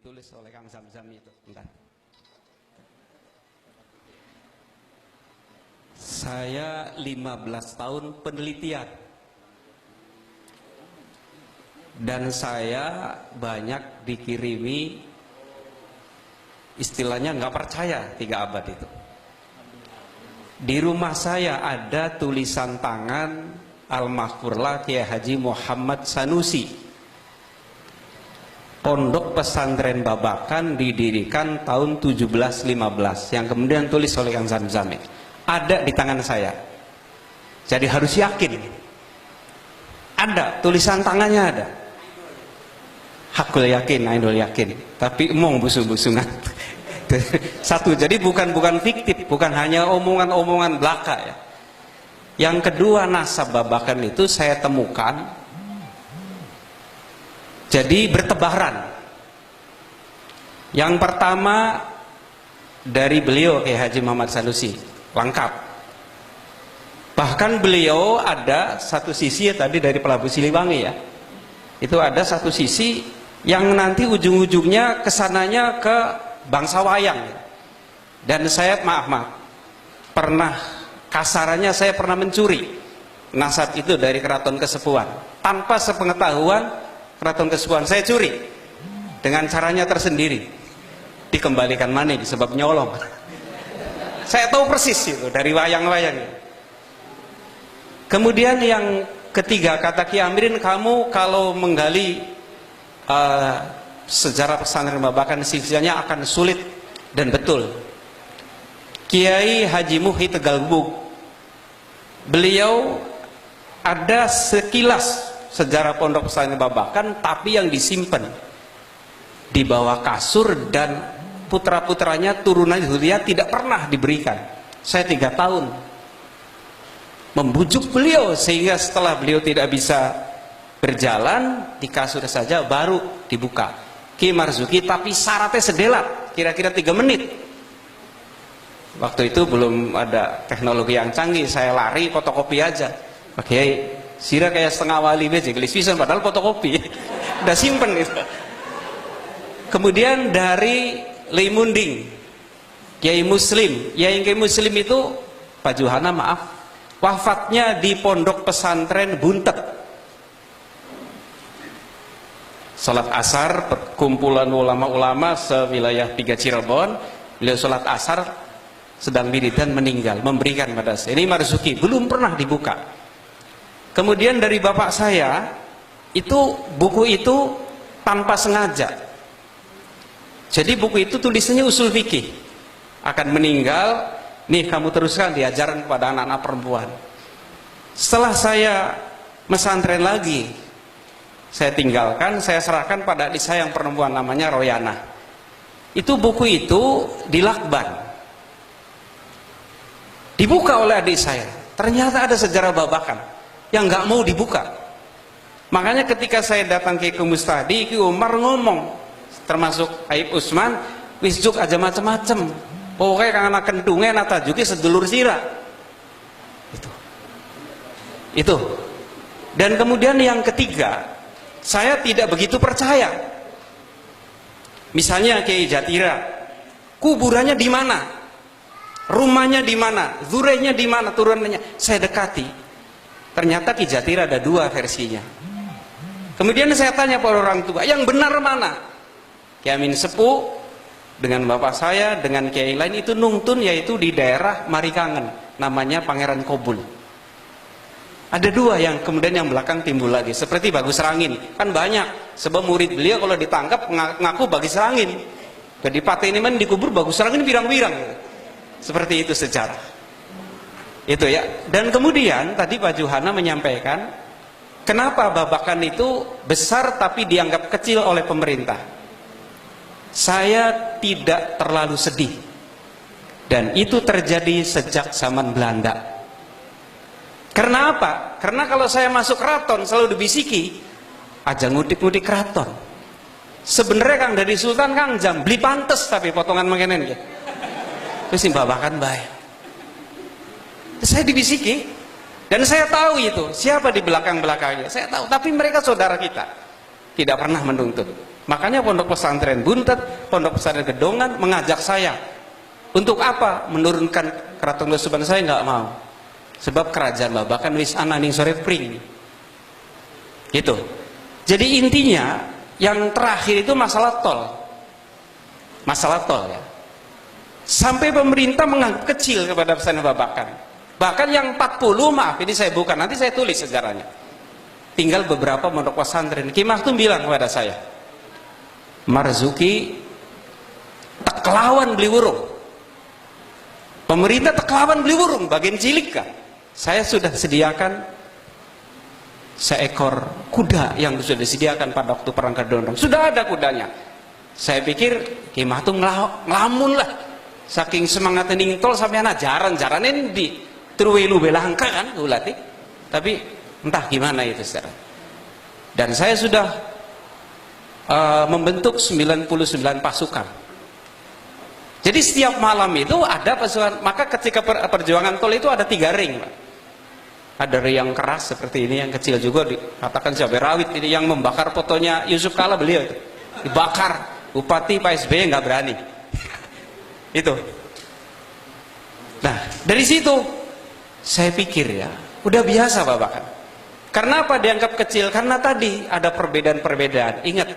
ditulis oleh Kang Zamzam itu. Bentar. Saya 15 tahun penelitian dan saya banyak dikirimi, istilahnya nggak percaya 3 abad itu. Di rumah saya ada tulisan tangan almarhumlah Kiai Haji Muhammad Sanusi. Pondok Pesantren Babakan didirikan tahun 1715 yang kemudian tulis oleh Kang Zamzam. Ada di tangan saya. Jadi harus yakin. Ada, tulisan tangannya ada. Hakul yakin, ainul yakin. Tapi emong busung-busungan. Satu, jadi bukan fiktif, bukan hanya omongan-omongan belaka ya. Yang kedua, nasab Babakan itu saya temukan jadi bertebaran. Yang pertama dari beliau Kiai Haji Muhammad Sanusi, lengkap. Bahkan beliau ada satu sisi ya, tadi dari Pelabuhan Siliwangi ya. Itu ada satu sisi yang nanti ujung-ujungnya kesananya ke bangsa wayang. Dan saya maaf pernah kasarannya saya pernah mencuri nasab itu dari Keraton Kesepuhan tanpa sepengetahuan Keraton Kesepuhan. Saya curi dengan caranya tersendiri, dikembalikan mana sebab nyolong. Saya tahu persis itu dari wayang-wayang. Kemudian yang ketiga, kata Ki Amirin, kamu kalau menggali sejarah pesantren Babakan sisanya akan sulit. Dan betul. Kiai Haji Muhi Tegalgubuk, beliau ada sekilas sejarah pondok pesantren Babakan, tapi yang disimpan di bawah kasur dan putra-putranya turunan Huria tidak pernah diberikan. Saya 3 tahun membujuk beliau sehingga setelah beliau tidak bisa berjalan di kasur saja baru dibuka. Ki Marzuki, tapi syaratnya sedelat, kira-kira 3 menit. Waktu itu belum ada teknologi yang canggih, saya lari fotokopi aja. Oke, sira kayak setengah wali aja, gelis pisan padahal fotokopi. Udah simpen itu. Kemudian dari Limunding, Kiai Muslim. Kiai Muslim itu Pak Juhana maaf, wafatnya di Pondok Pesantren Buntet. Salat asar, perkumpulan ulama-ulama sewilayah 3 Cirebon. Beliau salat asar sedang wiridan meninggal, memberikan pada saya. Ini Marzuki, belum pernah dibuka. Kemudian dari bapak saya, itu buku itu tanpa sengaja. Jadi buku itu tulisannya usul fikih. Akan meninggal, nih kamu teruskan diajaran kepada anak-anak perempuan. Setelah saya mesantren lagi, saya tinggalkan, saya serahkan pada adik saya yang perempuan namanya Royana. Itu buku itu dilakban. Dibuka oleh adik saya. Ternyata ada sejarah Babakan yang nggak mau dibuka. Makanya ketika saya datang ke Mustadi, Ki Umar ngomong, termasuk Aib Usman, wisjuk aja macem-macem. Pokoknya kang anak kendungnya nata juga sedulur sira. Itu. Dan kemudian yang ketiga, saya tidak begitu percaya. Misalnya Kiai Jatira, kuburannya di mana? Rumahnya di mana? Zurenya di mana? Turunannya. Saya dekati. Ternyata Ki Jatira ada 2 versinya. Kemudian saya tanya pada orang tua, yang benar mana? Kiai Amin Sepuh dengan bapak saya, dengan kiai lain itu nungtun, yaitu di daerah Marikangen, namanya Pangeran Kobul. Ada 2 yang kemudian yang belakang timbul lagi, seperti Bagus Rangin. Kan banyak, sebab murid beliau kalau ditangkap ngaku Bagus Rangin. Jadi Pate ini men dikubur Bagus Rangin pirang-pirang. Seperti itu sejarah. Itu ya. Dan kemudian tadi Pak Juhana menyampaikan, kenapa Babakan itu besar tapi dianggap kecil oleh pemerintah. Saya tidak terlalu sedih. Dan itu terjadi sejak zaman Belanda. Karena apa? Karena kalau saya masuk keraton selalu dibisiki, aja ngudik-ngudik keraton. Sebenarnya Kang dari Sultan Kang jam beli pantes tapi potongan mengenen ya. Terus Babakan baik. Saya dibisiki dan saya tahu itu siapa di belakang-belakangnya. Saya tahu, tapi mereka saudara kita. Tidak pernah menuntut. Makanya pondok pesantren Buntet, pondok pesantren Gedongan mengajak saya. Untuk apa? Menurunkan keraton Lesuban. Saya nggak mau. Sebab kerajaan Babakan wis ana ning sore pring. Gitu. Jadi intinya yang terakhir itu masalah tol. Masalah tol ya. Sampai pemerintah menganggap kecil kepada pesantren Babakan. Bahkan yang 40, maaf ini saya bukan, nanti saya tulis sejarahnya. Tinggal beberapa pondok pesantren. Ki Maktum bilang kepada saya, Marzuki tak kelawan beli burung. Pemerintah tak kelawan beli burung, bagian cilik kan. Saya sudah sediakan seekor kuda yang sudah disediakan pada waktu perang Kedondong. Sudah ada kudanya. Saya pikir Ki Maktum ngelamun lah. Saking semangat ning tol sampai anak jaran ini di Truwelu Belangka kan ulati. Tapi entah gimana itu sekarang. Dan saya sudah membentuk 99 pasukan. Jadi setiap malam itu ada pasukan. Maka ketika perjuangan tol itu ada 3 ring, Pak. Ada ring yang keras seperti ini, yang kecil juga dikatakan cabai rawit ini, yang membakar fotonya Yusuf Kala, beliau itu dibakar. Bupati Pak SBY nggak berani. Itu. Nah dari situ saya pikir ya udah biasa Babakan. Karena apa dianggap kecil? Karena tadi ada perbedaan-perbedaan. Ingat,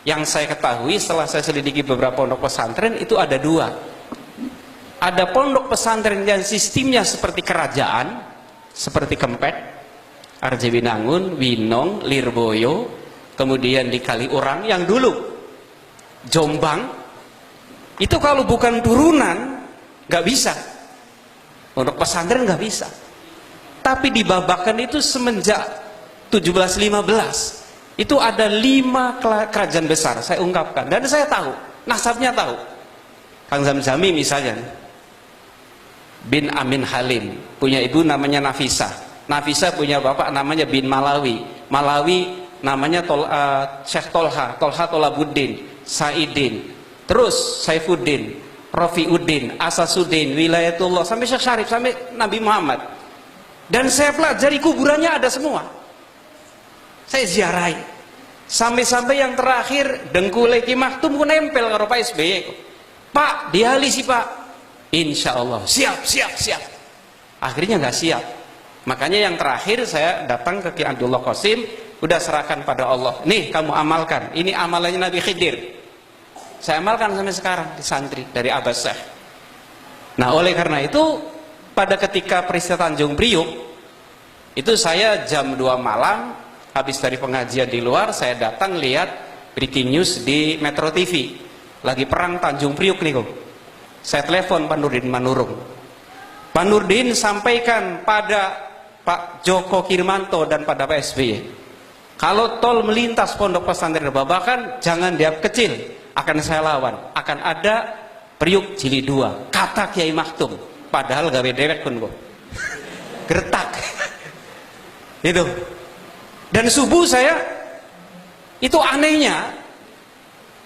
yang saya ketahui setelah saya selidiki beberapa pondok pesantren itu ada 2. Ada pondok pesantren yang sistemnya seperti kerajaan, seperti Kempet, Arjewinangun, Winong, Lirboyo, kemudian di Kaliurang yang dulu Jombang. Itu kalau bukan turunan nggak bisa. Pondok pesantren nggak bisa. Tapi di Babakan itu semenjak 1715 itu ada 5 kerajaan besar, saya ungkapkan, dan saya tahu, nasabnya tahu. Kang Zamzami misalnya bin Amin Halim, punya ibu namanya Nafisa. Nafisa punya bapak namanya bin Malawi. Malawi namanya Syekh Tolha Tolabuddin, Saidin, terus Saifuddin, Rofiuddin, Asasuddin, Wilayatullah, sampai Syekh Syarif, sampai Nabi Muhammad. Dan saya pelajari kuburannya ada semua. Saya ziarahi. Sampai-sampai yang terakhir Dengkule Ki Maktum ku nempel karo Pak SBY. Pak, diali sih Pak. Insya Allah siap. Akhirnya nggak siap. Makanya yang terakhir saya datang ke Ki Abdullah Qasim, udah serahkan pada Allah. Nih kamu amalkan. Ini amalannya Nabi Khidir. Saya amalkan sampai sekarang di santri dari Abbas Syekh. Nah oleh karena itu pada ketika peristiwa Tanjung Priuk itu saya jam 2 malam habis dari pengajian di luar, saya datang lihat breaking news di Metro TV lagi perang Tanjung Priuk nih kok. Saya telepon Pak Nurdin Manurung. Pak Nurdin sampaikan pada Pak Joko Kirmanto dan pada Pak SBY, kalau tol melintas pondok pesantren Babakan jangan dianggap kecil, akan saya lawan, akan ada Priuk Jilid 2, kata Kiai Maktum. Padahal gawe dewek pun kok gertak itu. Dan subuh saya itu anehnya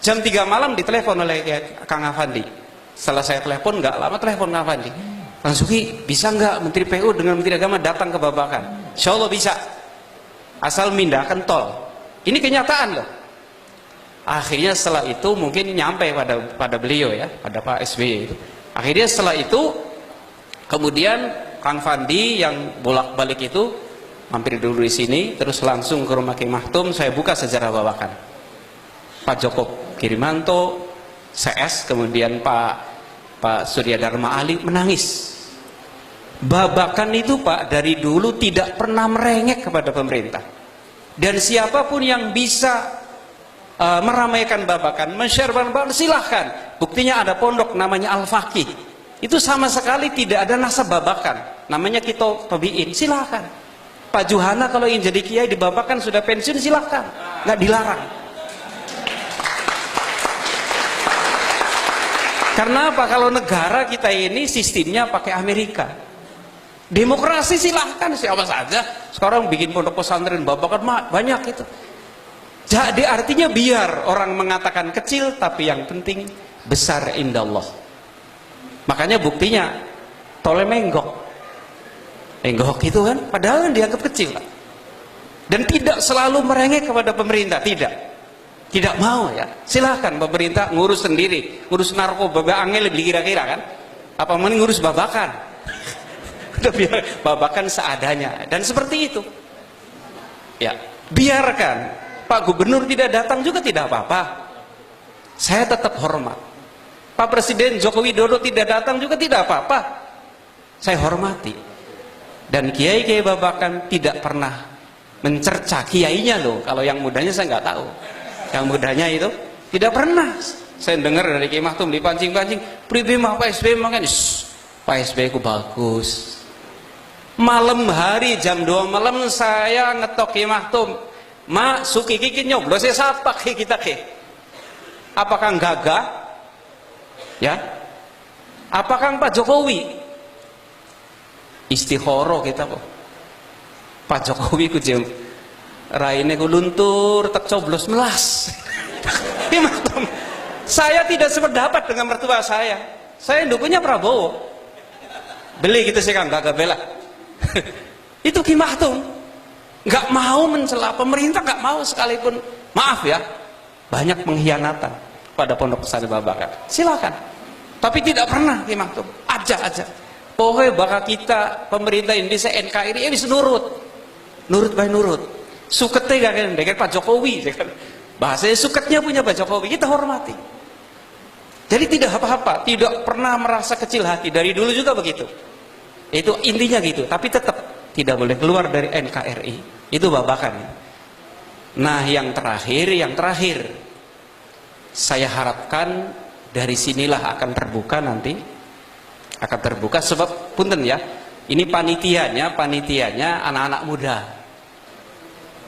jam 3 malam ditelepon oleh Kang Afandi. Setelah saya telepon, nggak lama telepon Kang Afandi, Kang Suki bisa nggak Menteri PU dengan Menteri Agama datang ke Babakan? Insya Allah bisa, asal mindahkan tol. Ini kenyataan loh. Akhirnya setelah itu mungkin nyampe pada beliau ya, pada Pak SBY itu. Akhirnya setelah itu kemudian Kang Fandi yang bolak-balik itu mampir dulu di sini, terus langsung ke rumah Ki Maktum. Saya buka sejarah Babakan. Pak Joko Kirimanto, CS, kemudian Pak Surya Dharma Ali menangis. Babakan itu Pak dari dulu tidak pernah merengek kepada pemerintah. Dan siapapun yang bisa meramaikan Babakan, men-share Babakan, silahkan. Buktinya ada pondok namanya Al-Faqih. Itu sama sekali tidak ada nasab Babakan, namanya Kito Tobiin, silahkan. Pak Juhana kalau ingin jadi kiai di Babakan sudah pensiun, silahkan, nggak dilarang. Karena apa? Kalau negara kita ini sistemnya pakai Amerika, demokrasi silahkan siapa saja. Sekarang bikin pondok pesantren Babakan banyak itu. Jadi artinya biar orang mengatakan kecil, tapi yang penting besar indallah. Makanya buktinya tolnya menggok itu kan, padahal dianggap kecil kan? Dan tidak selalu merengek kepada pemerintah, tidak. Tidak mau ya, silahkan pemerintah ngurus sendiri, ngurus narkoba, angel lebih kira-kira kan, apa mending ngurus babakan. Udah biar babakan seadanya, dan seperti itu ya, biarkan Pak Gubernur tidak datang juga tidak apa-apa, saya tetap hormat. Pak Presiden Joko Widodo tidak datang juga tidak apa-apa, saya hormati. Dan kiai-kiai babakan tidak pernah mencerca kiainya loh. Kalau yang mudanya saya nggak tahu, yang mudanya itu tidak pernah saya dengar dari Kiai Mahtum dipancing-pancing, pribe mah Pak SBY makan, Pak SBY ku bagus. Malam hari jam 2 malam saya ngetok Kiai Mahtum, mak suki kiki nyoblos saya sapa kita ke, apakah gagah ya, apakah Pak Jokowi istihoro kita kok, Pak Jokowi ku jem raine ku luntur tak coblos melas. Saya tidak sependapat dengan mertua saya dukungnya Prabowo, beli gitu sih kan gak bela. Itu Ki Mahtum nggak mau mencela pemerintah, nggak mau sekalipun, maaf ya, banyak pengkhianatan pada pondok pesantren babakan, silakan, tapi tidak pernah Ki Mahtum aja pokoknya bakal kita pemerintah Indonesia NKRI ini nurut baik nurut, suketnya gak kan Pak Jokowi kan? Bahasanya suketnya punya Pak Jokowi, kita hormati. Jadi tidak apa-apa, tidak pernah merasa kecil hati, dari dulu juga begitu. Itu intinya gitu, tapi tetap tidak boleh keluar dari NKRI. Itu babakan. Nah, yang terakhir saya harapkan dari sinilah akan terbuka nanti, akan terbuka sebab punten ya, ini panitianya anak-anak muda.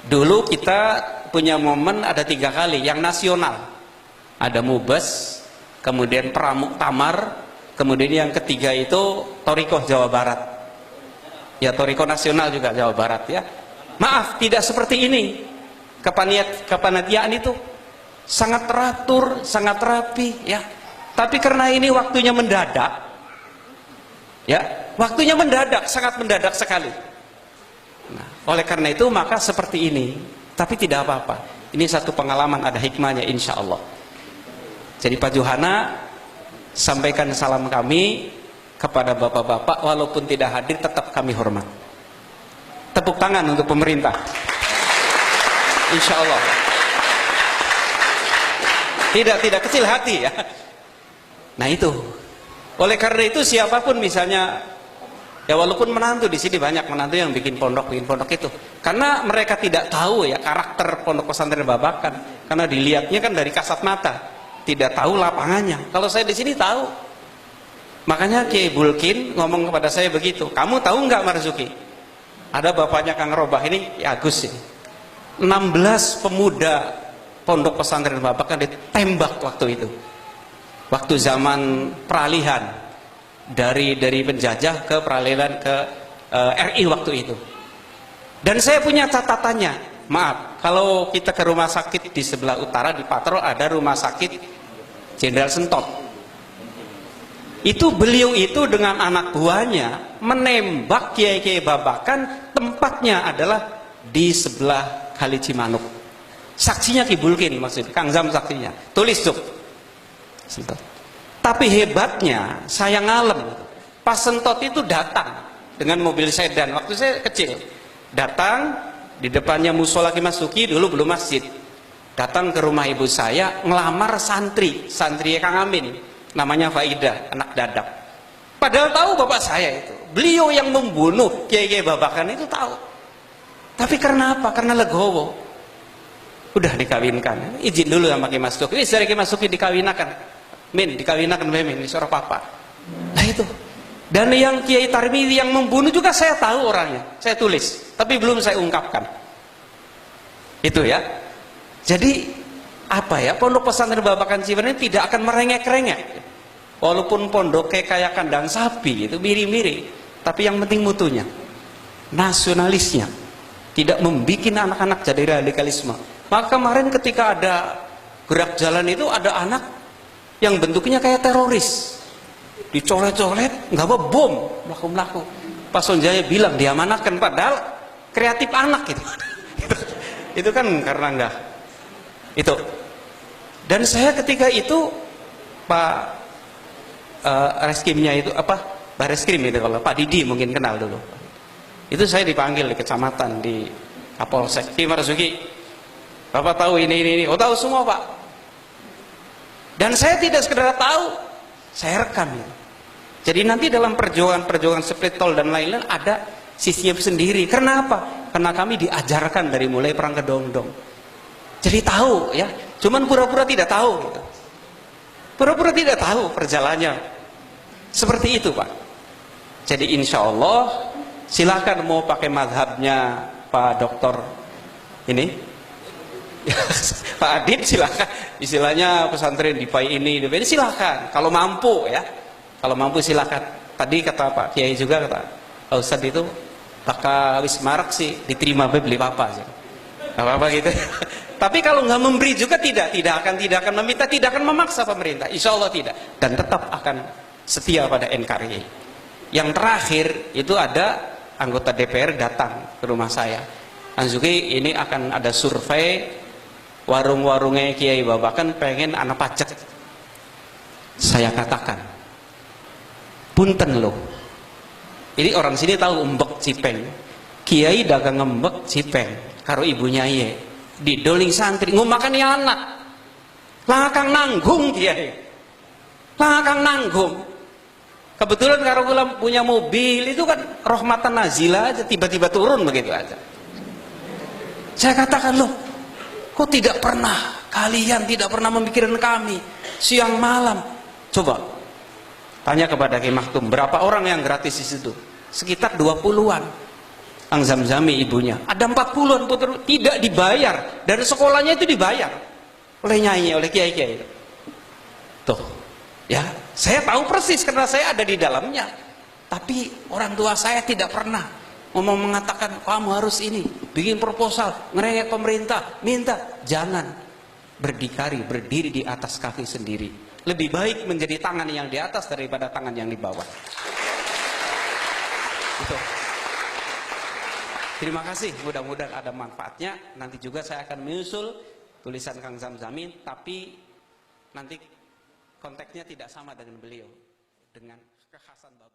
Dulu kita punya momen ada 3 kali, yang nasional ada Mubes, kemudian Pramuktamar, kemudian yang ketiga itu Torikoh Jawa Barat ya, Torikoh nasional juga Jawa Barat ya. Maaf, tidak seperti ini. Kepanitiaan itu sangat teratur, sangat rapi ya, tapi karena ini waktunya mendadak ya, waktunya mendadak, sangat mendadak sekali. Nah, oleh karena itu maka seperti ini, tapi tidak apa-apa, ini satu pengalaman, ada hikmahnya insya Allah. Jadi Pak Johana, sampaikan salam kami kepada bapak-bapak, walaupun tidak hadir tetap kami hormat. Tepuk tangan untuk pemerintah, insya Allah. Tidak kecil hati ya. Nah itu, oleh karena itu siapapun misalnya, ya walaupun menantu di sini banyak menantu yang bikin pondok itu, karena mereka tidak tahu ya karakter pondok pesantren babakan, karena dilihatnya kan dari kasat mata, tidak tahu lapangannya. Kalau saya di sini tahu, makanya Kiai Bulkin ngomong kepada saya begitu, kamu tahu nggak Marzuki? Ada bapaknya Kang Robah ini, ya Agus ini, 16 pemuda pondok pesantren babakan ditembak waktu itu. Waktu zaman peralihan dari penjajah ke peralihan ke RI waktu itu. Dan saya punya catatannya. Maaf, kalau kita ke rumah sakit di sebelah utara di Patrol ada rumah sakit Jenderal Sentot. Itu beliau itu dengan anak buahnya menembak kiai-kiai babakan, tempatnya adalah di sebelah Kali Cimanuk. Saksinya Ki Bulkin, maksudnya Kang Zam saksinya. Tulis tuh. Sentot. Tapi hebatnya saya ngalem, pas Sentot itu datang dengan mobil sedan waktu saya kecil, datang di depannya musola Ki Masuki, dulu belum masjid, datang ke rumah ibu saya ngelamar santri Kang Amin, namanya Faidah, anak dadap. Padahal tahu bapak saya itu, beliau yang membunuh kiai-kiai babakan itu tahu. Tapi karena apa? Karena legowo. Udah dikawinkan, izin dulu sama Ki Masuki, wis dari Ki Masuki dikawinakan. Min, dikawinakan Min, ini seorang papa. Nah itu. Dan yang Kiai Tarmizi yang membunuh juga saya tahu orangnya, saya tulis, tapi belum saya ungkapkan. Itu ya. Jadi apa ya, pondok pesantren babakan Ciberem tidak akan merengek-rengek. Walaupun pondoknya kayak kandang sapi, itu miri-miri, tapi yang penting mutunya, nasionalisnya, tidak membikin anak-anak jadi radikalisme. Maka kemarin ketika ada gerak jalan itu ada anak yang bentuknya kayak teroris, dicoret-coret, nggak apa bom, melaku-melaku. Pak Sonjaya bilang diamanatkan, padahal kreatif anak itu. Itu kan karena enggak. Itu Dan saya ketika itu Pak Reskrimnya itu apa? Pak Reskrim itu, kalau Pak Didi mungkin kenal dulu. Itu saya dipanggil di kecamatan di Kapolsek. Ki Marzuki, Bapak tahu ini. Oh tahu semua Pak. Dan saya tidak sekedar tahu, saya rekam itu. Jadi nanti dalam perjuangan split tol dan lain-lain ada sisinya sendiri. Karena apa? Karena kami diajarkan dari mulai perang Kedongdong. Jadi tahu ya. Cuman pura-pura tidak tahu gitu. Pura-pura tidak tahu perjalanannya. Seperti itu Pak. Jadi insya Allah silakan mau pakai madhabnya Pak Dokter ini Pak Adib, silakan. Istilahnya pesantren di Pai ini silakan. Kalau mampu ya. Kalau mampu silakan. Tadi kata Pak Kiai juga, kata Pak Ustadz itu pakai wismarak sih diterima beli apa aja. Apa-apa gitu. Tapi kalau nggak memberi juga tidak akan meminta, tidak akan memaksa pemerintah. Insya Allah tidak. Dan tetap akan setia pada NKRI. Yang terakhir itu ada anggota DPR datang ke rumah saya. Anzuki, ini akan ada survei warung-warungnya Kiai Babakan pengen anak pajak. Saya katakan, punten loh. Ini orang sini tahu embek cipeng. Kiai dagang embek cipeng karo ibunya ye. Didoling santri ngumakan ya anak. Langkang nanggung Kiai. Langkang nanggung. Kebetulan karo kula punya mobil itu kan rahmatan nazila aja, tiba-tiba turun begitu aja. Saya katakan loh, kok tidak pernah, kalian tidak pernah memikirkan kami siang malam. Coba tanya kepada Ki Maktum, berapa orang yang gratis di situ? Sekitar 20-an. Ang Zamzami ibunya. Ada 40-an putra tidak dibayar. Dari sekolahnya itu dibayar oleh nyai, oleh kiai-kiai. Tuh, ya, saya tahu persis karena saya ada di dalamnya. Tapi orang tua saya tidak pernah mengatakan kamu harus ini, bikin proposal, ngerengek pemerintah, minta. Jangan berdikari, berdiri di atas kaki sendiri. Lebih baik menjadi tangan yang di atas daripada tangan yang di bawah. Itu. Terima kasih, mudah-mudahan ada manfaatnya. Nanti juga saya akan menyusul tulisan Kang Zamzamin, tapi nanti konteksnya tidak sama dengan beliau, dengan kekhasan Bapak.